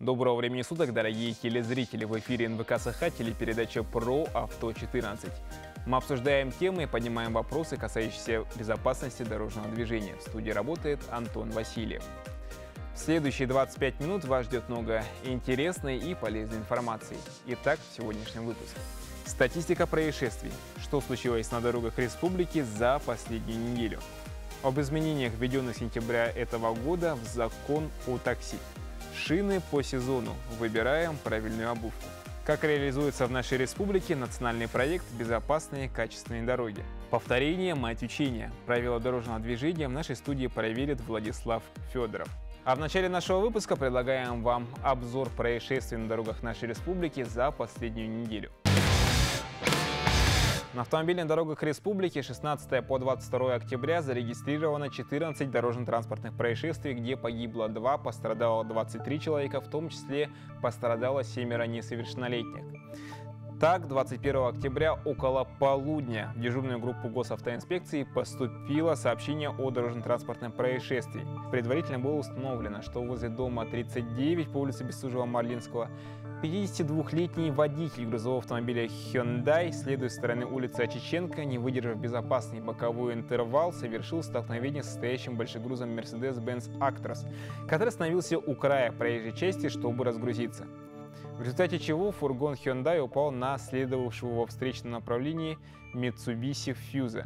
Доброго времени суток, дорогие телезрители! В эфире НВК Саха, телепередача «Про Авто 14». Мы обсуждаем темы и поднимаем вопросы, касающиеся безопасности дорожного движения. В студии работает Антон Васильев. В следующие 25 минут вас ждет много интересной и полезной информации. Итак, в сегодняшнем выпуске. Статистика происшествий. Что случилось на дорогах республики за последнюю неделю? Об изменениях, введенных с сентября этого года в закон о такси. Шины по сезону. Выбираем правильную обувку. Как реализуется в нашей республике национальный проект «Безопасные качественные дороги». Повторение – мать учения. Правила дорожного движения в нашей студии проверит Владислав Федоров. А в начале нашего выпуска предлагаем вам обзор происшествий на дорогах нашей республики за последнюю неделю. На автомобильных дорогах республики 16 по 22 октября зарегистрировано 14 дорожно-транспортных происшествий, где погибло 2, пострадало 23 человека, в том числе пострадало 7 несовершеннолетних. Так, 21 октября около полудня в дежурную группу госавтоинспекции поступило сообщение о дорожно-транспортном происшествии. Предварительно было установлено, что возле дома 39 по улице Бестужева-Марлинского 52-летний водитель грузового автомобиля Hyundai, следуя со стороны улицы Очиченко, не выдержав безопасный боковой интервал, совершил столкновение с состоящим большегрузом Mercedes-Benz Actros, который остановился у края проезжей части, чтобы разгрузиться. В результате чего фургон Hyundai упал на следовавшего во встречном направлении Mitsubishi Fuso.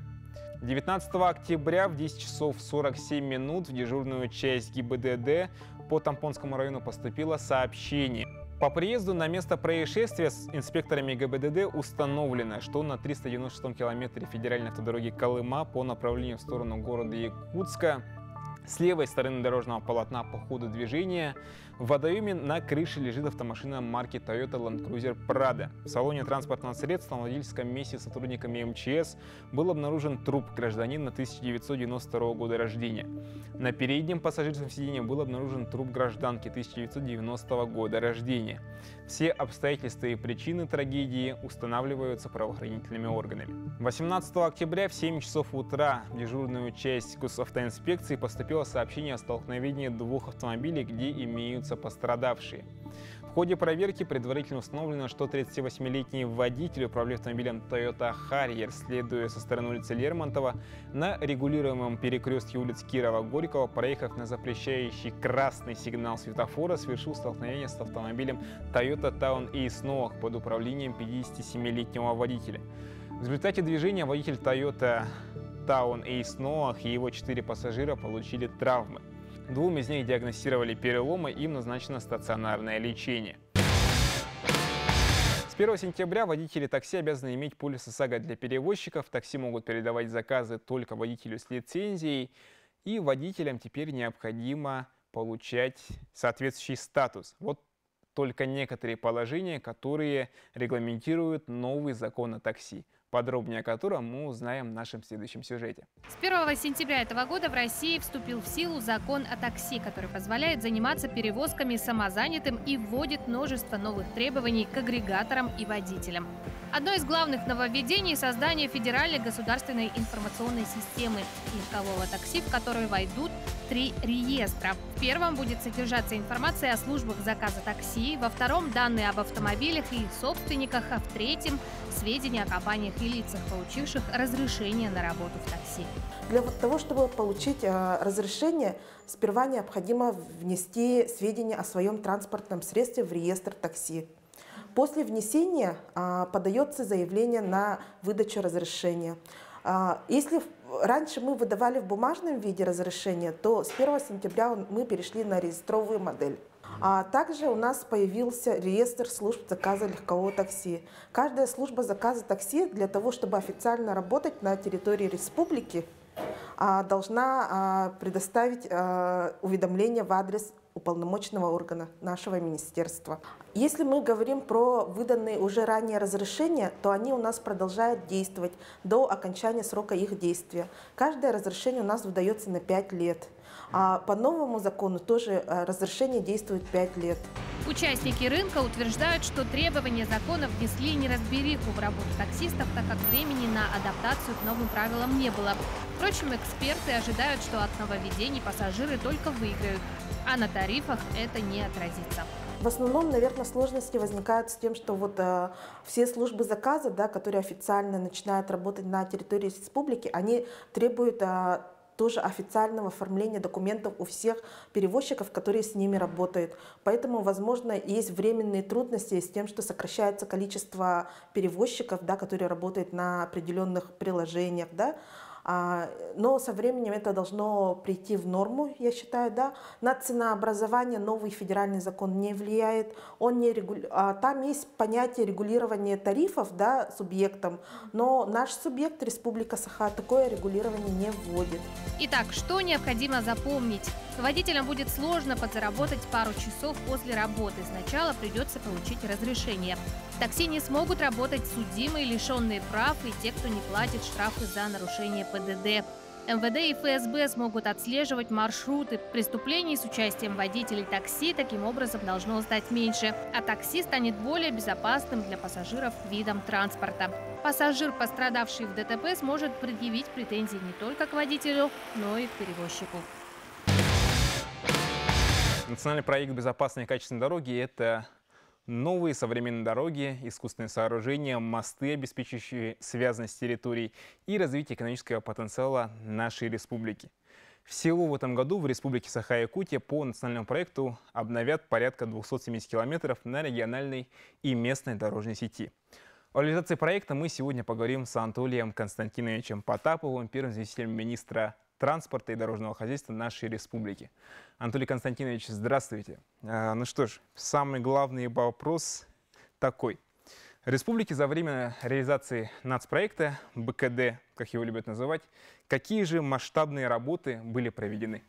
19 октября в 10 часов 47 минут в дежурную часть ГИБДД по Тампонскому району поступило сообщение. По приезду на место происшествия с инспекторами ГИБДД установлено, что на 396-м километре федеральной автодороги Колыма по направлению в сторону города Якутска с левой стороны дорожного полотна по ходу движения в водоеме на крыше лежит автомашина марки Toyota Land Cruiser Prado. В салоне транспортного средства на водительском месте с сотрудниками МЧС был обнаружен труп гражданина 1992 года рождения. На переднем пассажирском сиденье был обнаружен труп гражданки 1990 года рождения. Все обстоятельства и причины трагедии устанавливаются правоохранительными органами. 18 октября в 7 часов утра в дежурную часть госавтоинспекции поступило сообщение о столкновении двух автомобилей, где имеются пострадавшие. В ходе проверки предварительно установлено, что 38-летний водитель, управляя автомобилем Toyota Harrier, следуя со стороны улицы Лермонтова, на регулируемом перекрестке улиц Кирова-Горького, проехав на запрещающий красный сигнал светофора, совершил столкновение с автомобилем Toyota Town Ace Noah под управлением 57-летнего водителя. В результате движения водитель Toyota Town Ace Noah и его 4 пассажира получили травмы. 2 из них диагностировали переломы, им назначено стационарное лечение. С 1 сентября водители такси обязаны иметь полис ОСАГО для перевозчиков. Такси могут передавать заказы только водителю с лицензией. И водителям теперь необходимо получать соответствующий статус. Вот только некоторые положения, которые регламентируют новый закон о такси, подробнее о котором мы узнаем в нашем следующем сюжете. С 1 сентября этого года в России вступил в силу закон о такси, который позволяет заниматься перевозками самозанятым и вводит множество новых требований к агрегаторам и водителям. Одно из главных нововведений – создание федеральной государственной информационной системы легкового такси, в которую войдут 3 реестра. В первом будет содержаться информация о службах заказа такси, во втором – данные об автомобилях и их собственниках, а в третьем – сведения о компаниях и лицах, получивших разрешение на работу в такси. Для того, чтобы получить разрешение, сперва необходимо внести сведения о своем транспортном средстве в реестр такси. После внесения подается заявление на выдачу разрешения. Если раньше мы выдавали в бумажном виде разрешение, то с 1 сентября мы перешли на реестровую модель. А также у нас появился реестр служб заказа легкового такси. Каждая служба заказа такси для того, чтобы официально работать на территории республики, должна предоставить уведомление в адрес уполномоченного органа нашего министерства. Если мы говорим про выданные уже ранее разрешения, то они у нас продолжают действовать до окончания срока их действия. Каждое разрешение у нас выдается на 5 лет. А по новому закону тоже разрешение действует 5 лет. Участники рынка утверждают, что требования закона внесли неразбериху в работу таксистов, так как времени на адаптацию к новым правилам не было. Впрочем, эксперты ожидают, что от нововведений пассажиры только выиграют, а на тарифах это не отразится. В основном, наверное, сложности возникают с тем, что вот все службы заказа, да, которые официально начинают работать на территории республики, они требуют тоже официального оформления документов у всех перевозчиков, которые с ними работают. Поэтому, возможно, есть временные трудности с тем, что сокращается количество перевозчиков, да, которые работают на определенных приложениях, да. Но со временем это должно прийти в норму, я считаю, да. На ценообразование новый федеральный закон не влияет. Там есть понятие регулирования тарифов, да, субъектом, но наш субъект, Республика Саха, такое регулирование не вводит. Итак, что необходимо запомнить? Водителям будет сложно подзаработать пару часов после работы. Сначала придется получить разрешение. В такси не смогут работать судимые, лишенные прав и те, кто не платит штрафы за нарушение ПДД. МВД и ФСБ смогут отслеживать маршруты. Преступлений с участием водителей такси таким образом должно стать меньше, а такси станет более безопасным для пассажиров видом транспорта. Пассажир, пострадавший в ДТП, сможет предъявить претензии не только к водителю, но и к перевозчику. Национальный проект «Безопасные и качественные дороги» — это новые современные дороги, искусственные сооружения, мосты, обеспечивающие связанность территорий и развитие экономического потенциала нашей республики. Всего в этом году в Республике Саха-Якутия по национальному проекту обновят порядка 270 километров на региональной и местной дорожной сети. О реализации проекта мы сегодня поговорим с Анатолием Константиновичем Потаповым, первым заместителем министра транспорта и дорожного хозяйства нашей республики. Анатолий Константинович, здравствуйте. Ну что ж, самый главный вопрос такой. Республики за время реализации нацпроекта, БКД, как его любят называть, какие же масштабные работы были проведены?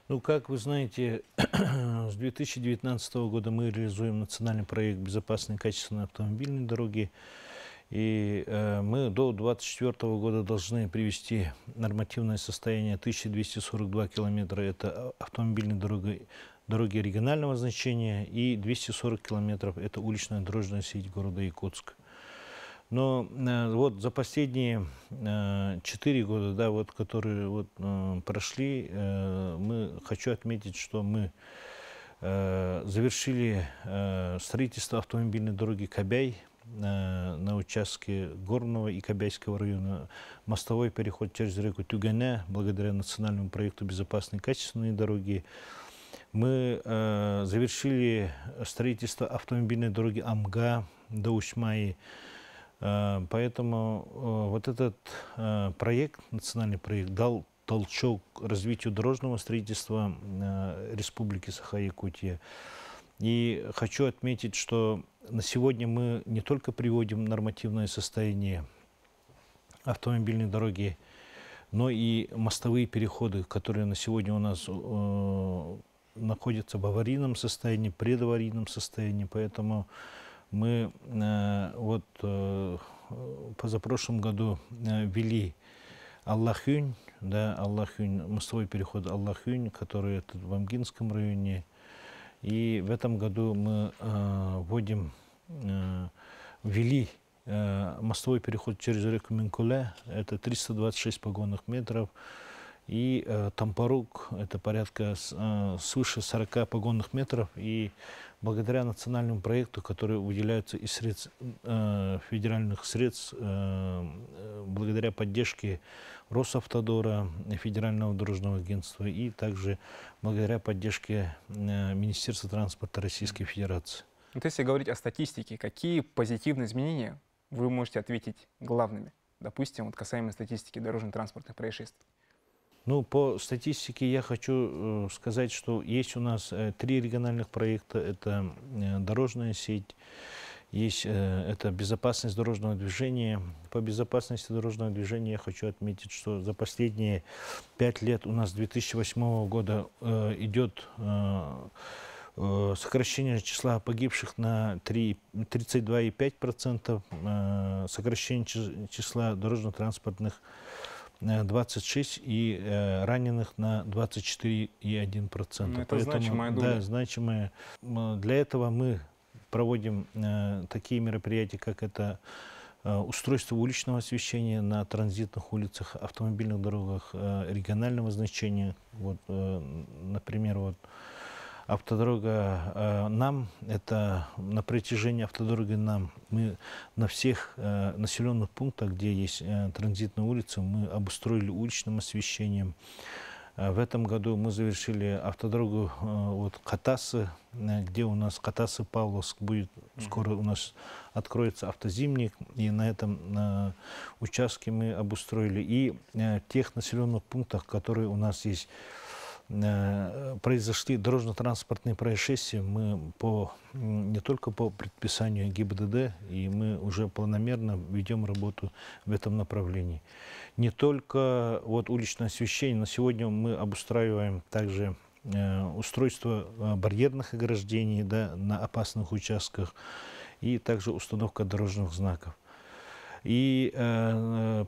Ну, как вы знаете, с 2019 года мы реализуем национальный проект «Безопасные и качественные автомобильные дороги». И мы до 2024 года должны привести нормативное состояние 1242 километра. Это автомобильные дороги регионального значения, и 240 километров – это уличная дорожная сеть города Якутска. Но вот за последние 4 года, да, вот, которые вот, прошли, хочу отметить, что мы завершили строительство автомобильной дороги Кабяй на участке Горного и Кабяйского района, мостовой переход через реку Тюганя, благодаря национальному проекту «Безопасные и качественные дороги». Мы завершили строительство автомобильной дороги Амга до Ушмаи. Поэтому вот этот проект, национальный проект, дал толчок развитию дорожного строительства Республики Саха-Якутия. И хочу отметить, что на сегодня мы не только приводим нормативное состояние автомобильной дороги, но и мостовые переходы, которые на сегодня у нас находятся в аварийном состоянии, предаварийном состоянии. Поэтому мы позапрошлом году ввели Аллахюнь, да, мостовой переход Аллахюнь, который это в Амгинском районе. И в этом году мы ввели мостовой переход через реку Минкуле, это 326 погонных метров, и Тампарук, это порядка свыше 40 погонных метров. И благодаря национальному проекту, который выделяется из средств, федеральных средств, благодаря поддержке Росавтодора, Федерального дорожного агентства, и также благодаря поддержке Министерства транспорта Российской Федерации. Вот если говорить о статистике, какие позитивные изменения вы можете ответить главными? Допустим, вот касаемо статистики дорожно-транспортных происшествий. Ну, по статистике я хочу сказать, что есть у нас 3 региональных проекта. Это дорожная сеть, это безопасность дорожного движения. По безопасности дорожного движения я хочу отметить, что за последние 5 лет у нас с 2008 года идет сокращение числа погибших на 32,5%, сокращение числа дорожно-транспортных 26 и раненых на 24,1%. Это значимая доля. Да, значимая. Для этого мы проводим такие мероприятия, как это устройство уличного освещения на транзитных улицах, автомобильных дорогах регионального значения. Вот, например, вот Автодорога нам, это на протяжении автодороги нам, мы на всех населенных пунктах, где есть транзитные улицы, мы обустроили уличным освещением. В этом году мы завершили автодорогу вот Катасы, где у нас Катасы-Павловск будет, скоро у нас откроется автозимник, и на этом участке мы обустроили. И в тех населенных пунктах, которые у нас есть, произошли дорожно-транспортные происшествия, мы не только по предписанию ГИБДД, и мы уже планомерно ведем работу в этом направлении. Не только вот уличное освещение, но сегодня мы обустраиваем также устройство барьерных ограждений, да, на опасных участках, и также установка дорожных знаков. И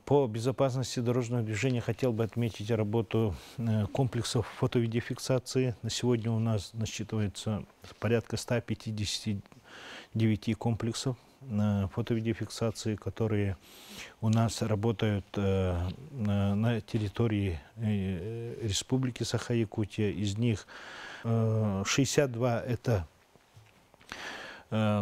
по безопасности дорожного движения хотел бы отметить работу комплексов фото-видеофиксации. На сегодня у нас насчитывается порядка 159 комплексов фото-видеофиксации, которые у нас работают на территории Республики Саха-Якутия. Из них 62 это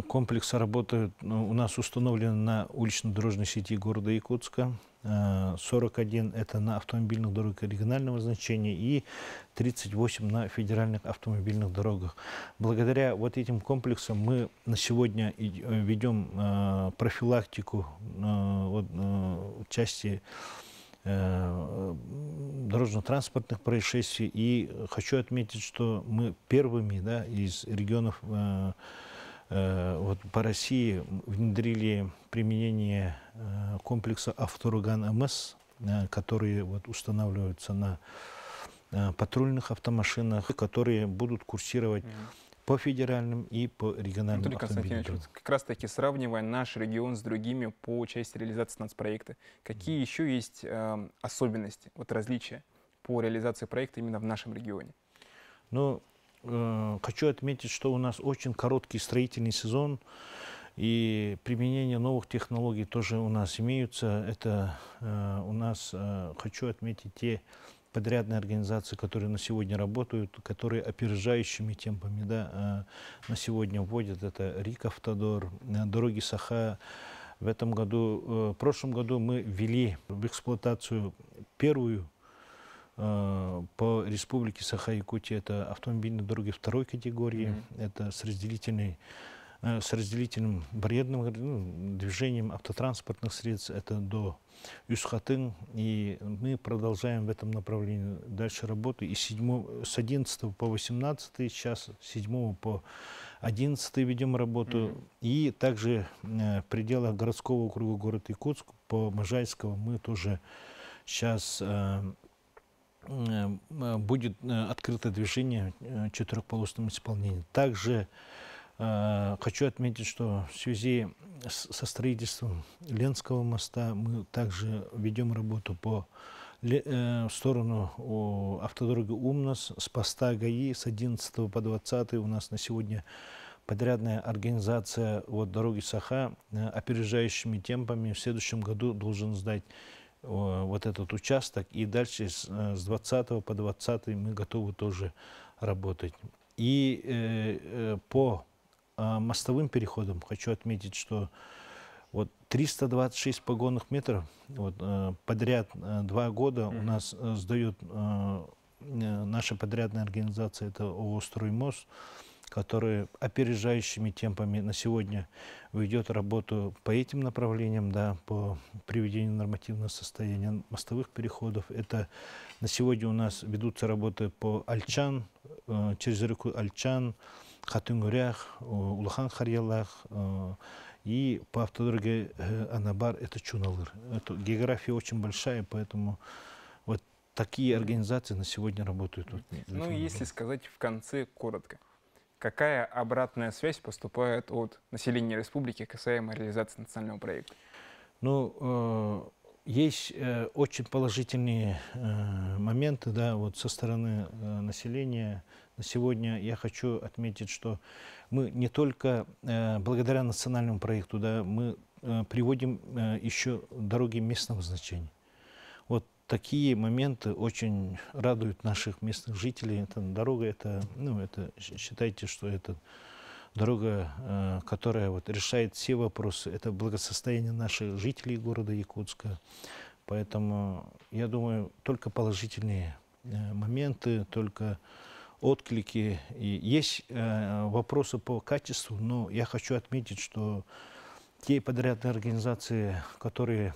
комплексы работают, у нас установлены на улично-дорожной сети города Якутска, 41 это на автомобильных дорогах регионального значения и 38 на федеральных автомобильных дорогах. Благодаря вот этим комплексам мы на сегодня ведем профилактику в части дорожно-транспортных происшествий. И хочу отметить, что мы первыми, да, из регионов вот по России внедрили применение комплекса Авторуган-МС, которые вот устанавливаются на патрульных автомашинах, которые будут курсировать по федеральным и по региональным автомобилям. Как раз таки сравнивая наш регион с другими по части реализации нацпроекта, какие еще есть особенности, вот различия по реализации проекта именно в нашем регионе? Ну, хочу отметить, что у нас очень короткий строительный сезон, и применение новых технологий тоже у нас имеются. Это у нас, хочу отметить, те подрядные организации, которые на сегодня работают, которые опережающими темпами, да, на сегодня вводят. Это РИК Автодор, Дороги Саха. В прошлом году мы ввели в эксплуатацию первую по республике Саха-Якутия, это автомобильные дороги второй категории, это с разделительным барьерным движением автотранспортных средств, это до Юсхатын, и мы продолжаем в этом направлении дальше работу. И с 11 по 18, сейчас с 7 по 11 ведем работу, и также в пределах городского округа город Якутск, по Можайского мы тоже сейчас будет открыто движение четырехполосным исполнением. Также хочу отметить, что в связи со строительством Ленского моста мы также ведем работу в сторону автодороги Умнас с поста ГАИ с 11 по 20. У нас на сегодня подрядная организация вот дороги Саха опережающими темпами в следующем году должен сдать вот этот участок, и дальше с 20 по 20 мы готовы тоже работать. И по мостовым переходам хочу отметить, что вот 326 погонных метров вот, подряд 2 года у нас сдает наша подрядная организация, это ООО «Строймост», который опережающими темпами на сегодня ведет работу по этим направлениям, да, по приведению нормативного состояния мостовых переходов. Это на сегодня у нас ведутся работы по Альчан, через реку Альчан, Хатынгурях, Улахан-Харьялах, и по автодороге Анабар, это Чуналыр. География очень большая, поэтому вот такие организации на сегодня работают. Ну, если сказать в конце коротко, какая обратная связь поступает от населения республики касаемо реализации национального проекта? Ну, есть очень положительные моменты, да, вот со стороны населения. На сегодня я хочу отметить, что мы не только благодаря национальному проекту, да, мы приводим еще дороги местного значения. Вот такие моменты очень радуют наших местных жителей. Эта дорога, считайте, что это дорога, которая вот решает все вопросы. Это благосостояние наших жителей города Якутска. Поэтому, я думаю, только положительные моменты, только отклики. И есть вопросы по качеству, но я хочу отметить, что те подрядные организации, которые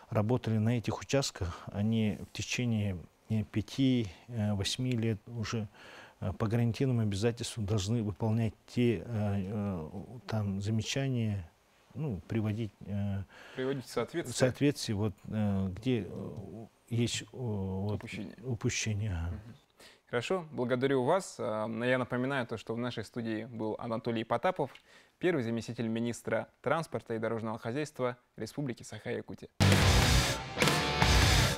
работали на этих участках, они в течение 5-8 лет уже по гарантийным обязательствам должны выполнять те замечания, приводить Приводить в соответствие. В соответствии, где есть упущение. Хорошо, благодарю вас. Я напоминаю то, что в нашей студии был Анатолий Потапов, первый заместитель министра транспорта и дорожного хозяйства Республики Саха-Якутия.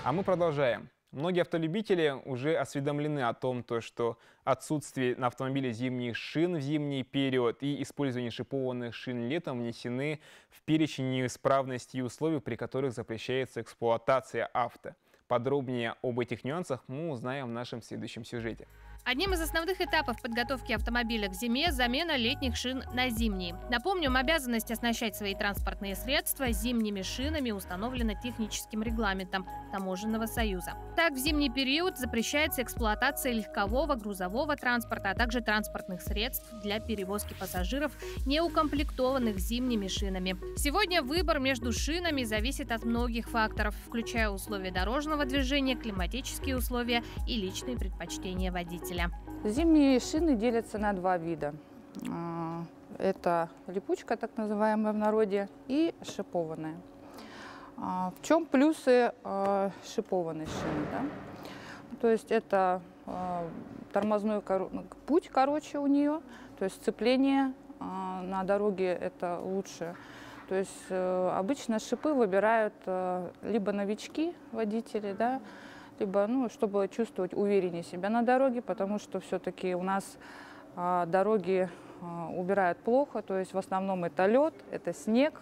А мы продолжаем. Многие автолюбители уже осведомлены о том, что отсутствие на автомобиле зимних шин в зимний период и использование шипованных шин летом внесены в перечень неисправностей и условий, при которых запрещается эксплуатация авто. Подробнее об этих нюансах мы узнаем в нашем следующем сюжете. Одним из основных этапов подготовки автомобиля к зиме – замена летних шин на зимние. Напомним, обязанность оснащать свои транспортные средства зимними шинами установлена техническим регламентом Таможенного союза. Так, в зимний период запрещается эксплуатация легкового грузового транспорта, а также транспортных средств для перевозки пассажиров, не укомплектованных зимними шинами. Сегодня выбор между шинами зависит от многих факторов, включая условия дорожного движения, климатические условия и личные предпочтения водителя. Зимние шины делятся на два вида. Это липучка, так называемая в народе, и шипованная. В чем плюсы шипованной шины? Да? То есть это тормозной путь короче у нее, то есть сцепление на дороге это лучше. То есть обычно шипы выбирают либо новички, водители, да, либо, чтобы чувствовать увереннее себя на дороге, потому что все-таки у нас дороги убирают плохо, то есть в основном это лед, это снег.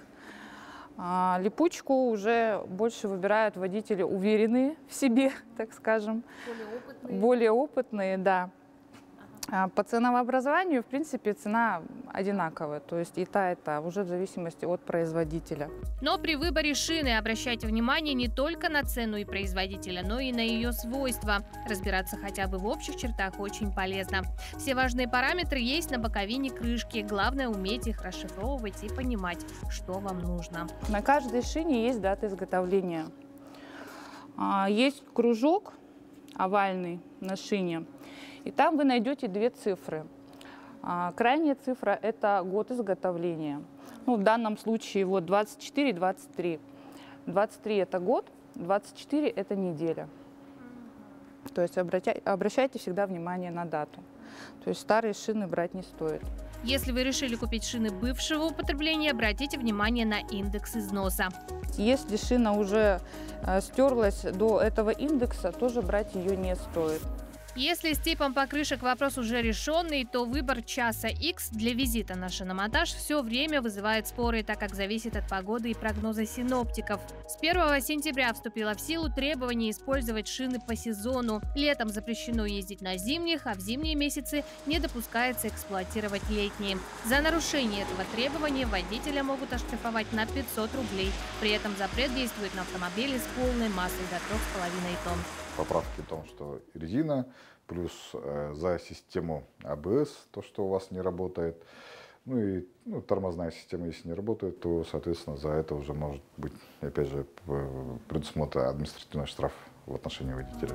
Липучку уже больше выбирают водители уверенные в себе, так скажем. Более опытные, да. По ценообразованию, в принципе, цена одинаковая, то есть и та, уже в зависимости от производителя. Но при выборе шины обращайте внимание не только на цену и производителя, но и на ее свойства. Разбираться хотя бы в общих чертах очень полезно. Все важные параметры есть на боковине крышки, главное уметь их расшифровывать и понимать, что вам нужно. На каждой шине есть дата изготовления. Есть кружок овальный на шине. И там вы найдете две цифры. Крайняя цифра – это год изготовления. В данном случае 24 и 23. 23 – это год, 24 – это неделя. То есть обращайте всегда внимание на дату. То есть старые шины брать не стоит. Если вы решили купить шины бывшего употребления, обратите внимание на индекс износа. Если шина уже стерлась до этого индекса, тоже брать ее не стоит. Если с типом покрышек вопрос уже решенный, то выбор часа X для визита на шиномонтаж все время вызывает споры, так как зависит от погоды и прогноза синоптиков. С 1 сентября вступило в силу требование использовать шины по сезону. Летом запрещено ездить на зимних, а в зимние месяцы не допускается эксплуатировать летние. За нарушение этого требования водителя могут оштрафовать на 500 рублей. При этом запрет действует на автомобиле с полной массой до 3,5 тонн. Поправки в том, что резина, плюс за систему АБС, то, что у вас не работает, тормозная система, если не работает, то, соответственно, за это уже может быть, опять же, предусмотрен административный штраф в отношении водителя.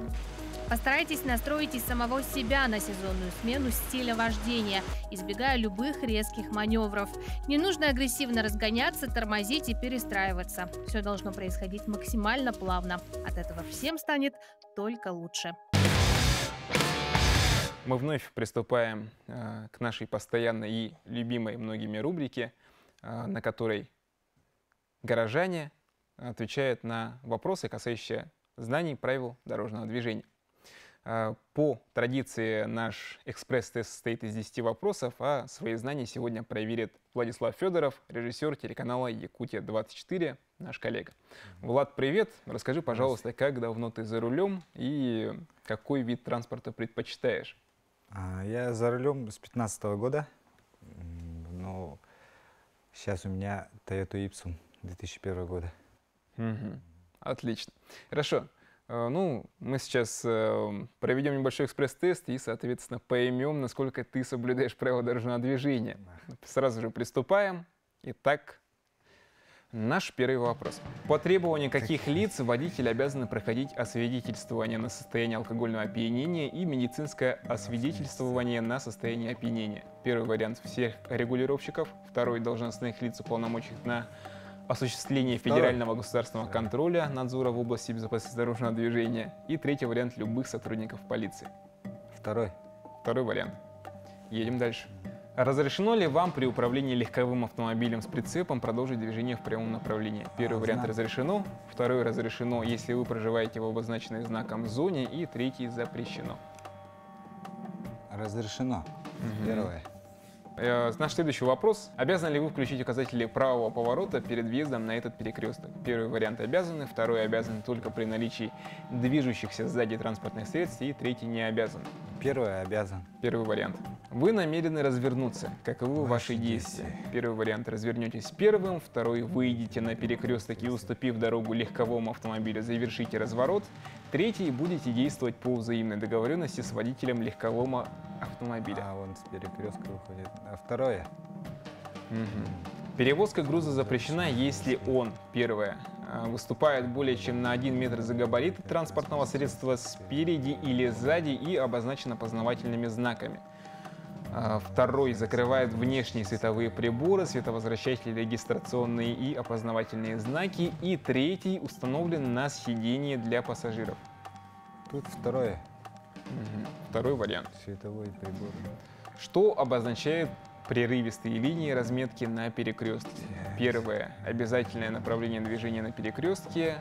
Постарайтесь настроить и самого себя на сезонную смену стиля вождения, избегая любых резких маневров. Не нужно агрессивно разгоняться, тормозить и перестраиваться. Все должно происходить максимально плавно. От этого всем станет только лучше. Мы вновь приступаем к нашей постоянной и любимой многими рубрике, на которой горожане отвечают на вопросы, касающиеся знаний правил дорожного движения. По традиции наш экспресс-тест состоит из 10 вопросов, а свои знания сегодня проверит Владислав Федоров, режиссер телеканала «Якутия-24», наш коллега. Влад, привет! Расскажи, пожалуйста, как давно ты за рулем и какой вид транспорта предпочитаешь? Я за рулем с 2015 года, но сейчас у меня Toyota Ipsum 2001 года. Отлично. Хорошо. Ну, мы сейчас проведем небольшой экспресс-тест и, соответственно, поймем, насколько ты соблюдаешь правила дорожного движения. Сразу же приступаем. Итак, наш первый вопрос. По требованию каких лиц водители обязаны проходить освидетельствование на состояние алкогольного опьянения и медицинское освидетельствование на состояние опьянения? Первый вариант всех регулировщиков, второй должностных лиц, уполномоченных на осуществление федерального государственного контроля, надзора в области безопасности дорожного движения. И третий вариант любых сотрудников полиции. Второй вариант. Едем дальше. Разрешено ли вам при управлении легковым автомобилем с прицепом продолжить движение в прямом направлении? Первый вариант разрешено, второй разрешено, если вы проживаете в обозначенной знаком зоне, и третий запрещено. Разрешено. Первое. Наш следующий вопрос. Обязаны ли вы включить указатели правого поворота перед въездом на этот перекресток? Первый вариант обязаны, второй обязаны только при наличии движущихся сзади транспортных средств, и третий не обязан. Первый обязан. Первый вариант. Вы намерены развернуться. Каковы ваши действия? Первый вариант. Развернетесь первым. Второй. Выйдете на перекресток и, уступив дорогу легковому автомобилю, завершите разворот. Третий. Будете действовать по взаимной договоренности с водителем легкового автомобиля. Он с перекрестка выходит. А второе? Перевозка груза запрещена, если он, первое, выступает более чем на 1 метр за габариты транспортного средства спереди или сзади и обозначен опознавательными знаками. Второй, закрывает внешние световые приборы, световозвращатели, регистрационные и опознавательные знаки. И третий, установлен на сиденье для пассажиров. Тут второе. Второй вариант. Световой прибор. Что обозначает прерывистые линии разметки на перекрестке? Первое – обязательное направление движения на перекрестке.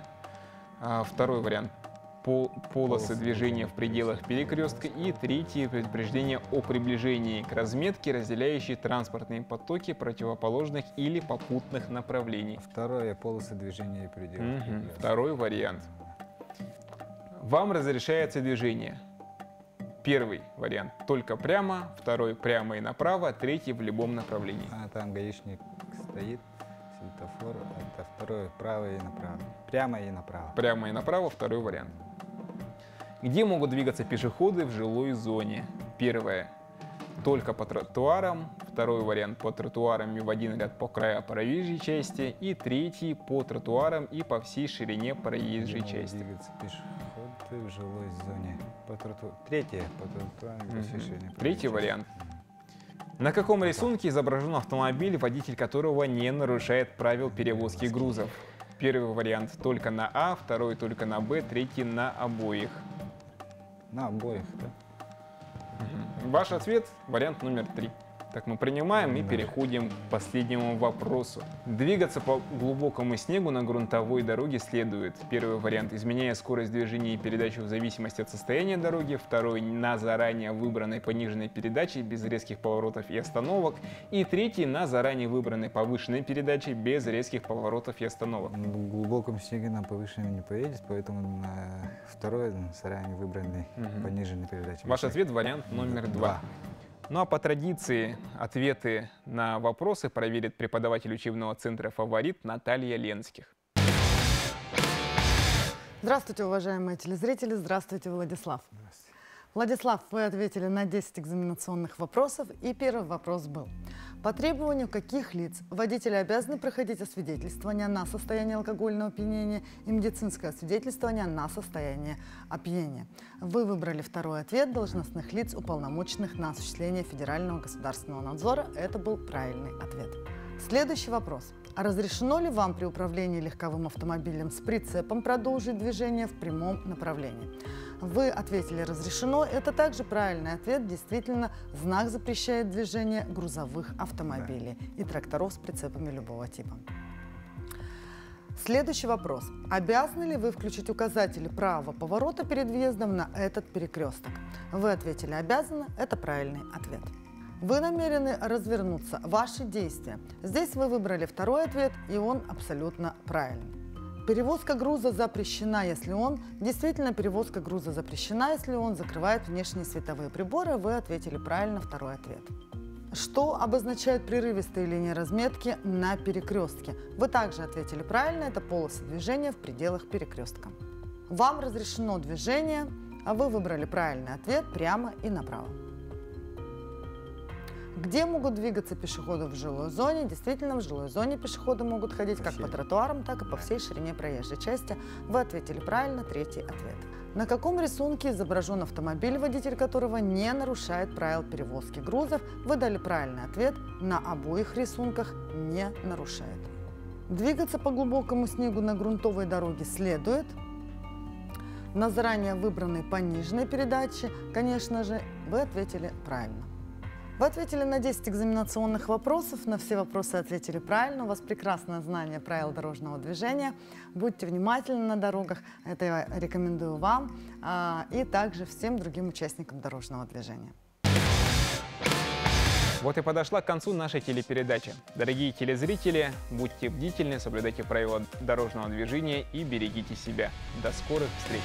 Второй вариант – полосы движения в пределах перекрестка. И третье – предупреждение о приближении к разметке, разделяющей транспортные потоки противоположных или попутных направлений. Второе – полосы движения и пределов. Второй вариант. Вам разрешается движение. Первый вариант – только прямо, второй – прямо и направо, третий – в любом направлении. Там гаишник стоит, светофор, это второе – право и направо. Прямо и направо. Прямо и направо – второй вариант. Где могут двигаться пешеходы в жилой зоне? Первое – только по тротуарам, второй вариант – по тротуарам и в один ряд по краю проезжей части, и третий – по тротуарам и по всей ширине проезжей части. Двигаться пешеходы в жилой зоне. Третье – по тротуарам и по всей ширине. Третий вариант. На каком рисунке изображен автомобиль, водитель которого не нарушает правил перевозки грузов? Первый вариант только на А, второй только на Б, третий на обоих. На обоих, да? Ваш ответ – вариант номер 3. Так, мы принимаем и переходим к последнему вопросу. Двигаться по глубокому снегу на грунтовой дороге следует. Первый вариант – изменяя скорость движения и передачу в зависимости от состояния дороги. Второй – на заранее выбранной пониженной передаче без резких поворотов и остановок. И третий – на заранее выбранной повышенной передаче без резких поворотов и остановок. В глубоком снеге на повышенном не поедет, поэтому на второй заранее выбранной пониженной передаче. Ваш ответ – вариант номер 2. Ну а по традиции ответы на вопросы проверит преподаватель учебного центра «Фаворит» Наталья Ленских. Здравствуйте, уважаемые телезрители. Здравствуйте, Владислав. Здравствуйте. Владислав, вы ответили на 10 экзаменационных вопросов, и первый вопрос был. По требованию каких лиц водители обязаны проходить освидетельствование на состояние алкогольного опьянения и медицинское освидетельствование на состояние опьянения? Вы выбрали второй ответ – должностных лиц, уполномоченных на осуществление федерального государственного надзора. Это был правильный ответ. Следующий вопрос. А разрешено ли вам при управлении легковым автомобилем с прицепом продолжить движение в прямом направлении? Вы ответили «разрешено». Это также правильный ответ. Действительно, знак запрещает движение грузовых автомобилей и тракторов с прицепами любого типа. Следующий вопрос. Обязаны ли вы включить указатели правого поворота перед въездом на этот перекресток? Вы ответили «обязаны». Это правильный ответ. Вы намерены развернуться. Ваши действия. Здесь вы выбрали второй ответ, и он абсолютно правильный. Перевозка груза запрещена, если он... Действительно, перевозка груза запрещена, если он закрывает внешние световые приборы. Вы ответили правильно, второй ответ. Что обозначают прерывистые линии разметки на перекрестке? Вы также ответили правильно, это полосы движения в пределах перекрестка. Вам разрешено движение, а вы выбрали правильный ответ прямо и направо. Где могут двигаться пешеходы в жилой зоне? Действительно, в жилой зоне пешеходы могут ходить как по тротуарам, так и по всей ширине проезжей части. Вы ответили правильно, третий ответ. На каком рисунке изображен автомобиль, водитель которого не нарушает правил перевозки грузов? Вы дали правильный ответ. На обоих рисунках не нарушает. Двигаться по глубокому снегу на грунтовой дороге следует. На заранее выбранной пониженной передаче, конечно же, вы ответили правильно. Вы ответили на 10 экзаменационных вопросов, на все вопросы ответили правильно. У вас прекрасное знание правил дорожного движения. Будьте внимательны на дорогах, это я рекомендую вам и также всем другим участникам дорожного движения. Вот и подошла к концу наша телепередача. Дорогие телезрители, будьте бдительны, соблюдайте правила дорожного движения и берегите себя. До скорых встреч!